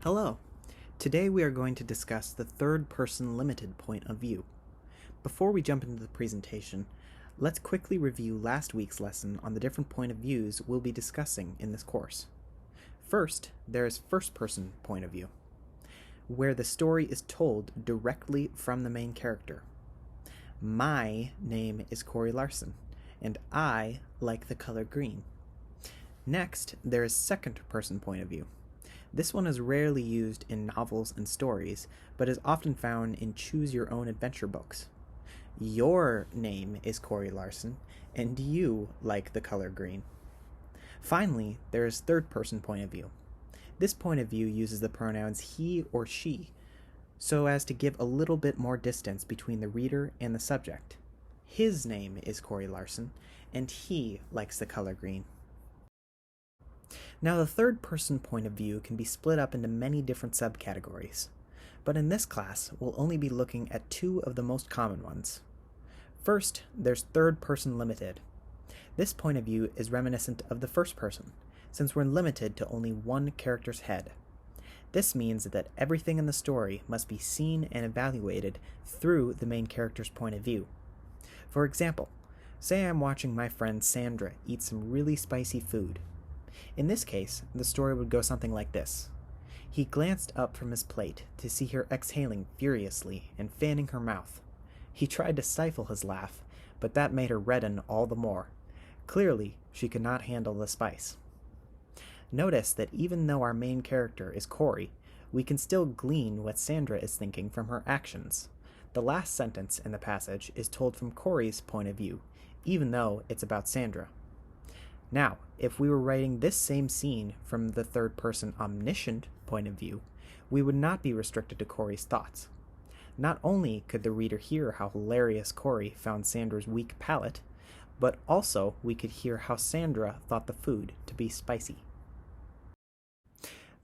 Hello. Today we are going to discuss the third-person limited point of view. Before we jump into the presentation, let's quickly review last week's lesson on the different point of views we'll be discussing in this course. First, there is first-person point of view, where the story is told directly from the main character. My name is Corey Larson, and I like the color green. Next, there is second-person point of view. This one is rarely used in novels and stories, but is often found in choose-your-own-adventure books. Your name is Corey Larson, and you like the color green. Finally, there is third-person point of view. This point of view uses the pronouns he or she, so as to give a little bit more distance between the reader and the subject. His name is Corey Larson, and he likes the color green. Now, the third-person point of view can be split up into many different subcategories, but in this class, we'll only be looking at two of the most common ones. First, there's third-person limited. This point of view is reminiscent of the first person, since we're limited to only one character's head. This means that everything in the story must be seen and evaluated through the main character's point of view. For example, say I'm watching my friend Sandra eat some really spicy food. In this case, the story would go something like this. He glanced up from his plate to see her exhaling furiously and fanning her mouth. He tried to stifle his laugh, but that made her redden all the more. Clearly, she could not handle the spice. Notice that even though our main character is Corey, we can still glean what Sandra is thinking from her actions. The last sentence in the passage is told from Corey's point of view, even though it's about Sandra. Now, if we were writing this same scene from the third-person omniscient point of view, we would not be restricted to Corey's thoughts. Not only could the reader hear how hilarious Corey found Sandra's weak palate, but also we could hear how Sandra thought the food to be spicy.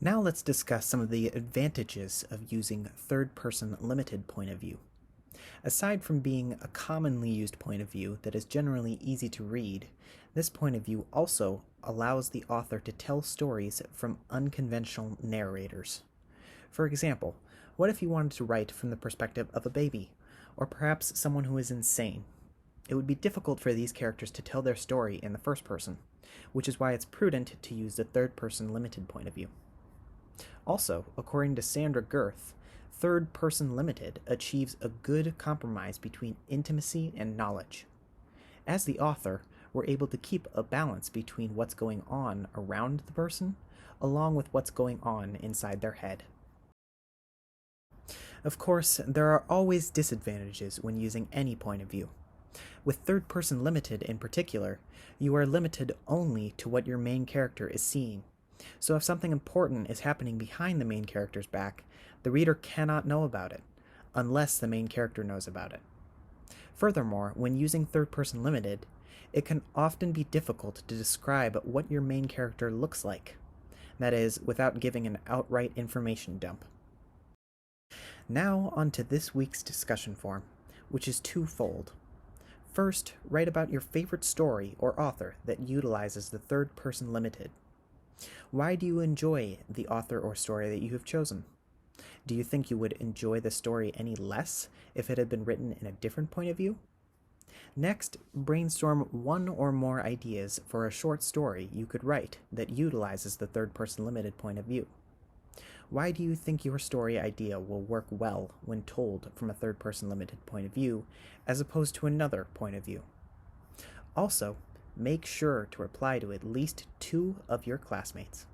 Now let's discuss some of the advantages of using third-person limited point of view. Aside from being a commonly used point of view that is generally easy to read, this point of view also allows the author to tell stories from unconventional narrators. For example, what if you wanted to write from the perspective of a baby, or perhaps someone who is insane? It would be difficult for these characters to tell their story in the first person, which is why it's prudent to use the third-person limited point of view. Also, according to Sandra Girth, third-person limited achieves a good compromise between intimacy and knowledge. As the author, we're able to keep a balance between what's going on around the person, along with what's going on inside their head. Of course, there are always disadvantages when using any point of view. With third-person limited in particular, you are limited only to what your main character is seeing. So if something important is happening behind the main character's back, the reader cannot know about it, unless the main character knows about it. Furthermore, when using third-person limited, it can often be difficult to describe what your main character looks like. That is, without giving an outright information dump. Now on to this week's discussion form, which is twofold. First, write about your favorite story or author that utilizes the third-person limited. Why do you enjoy the author or story that you have chosen? Do you think you would enjoy the story any less if it had been written in a different point of view? Next, brainstorm one or more ideas for a short story you could write that utilizes the third-person limited point of view. Why do you think your story idea will work well when told from a third-person limited point of view as opposed to another point of view? Also, make sure to reply to at least 2 of your classmates.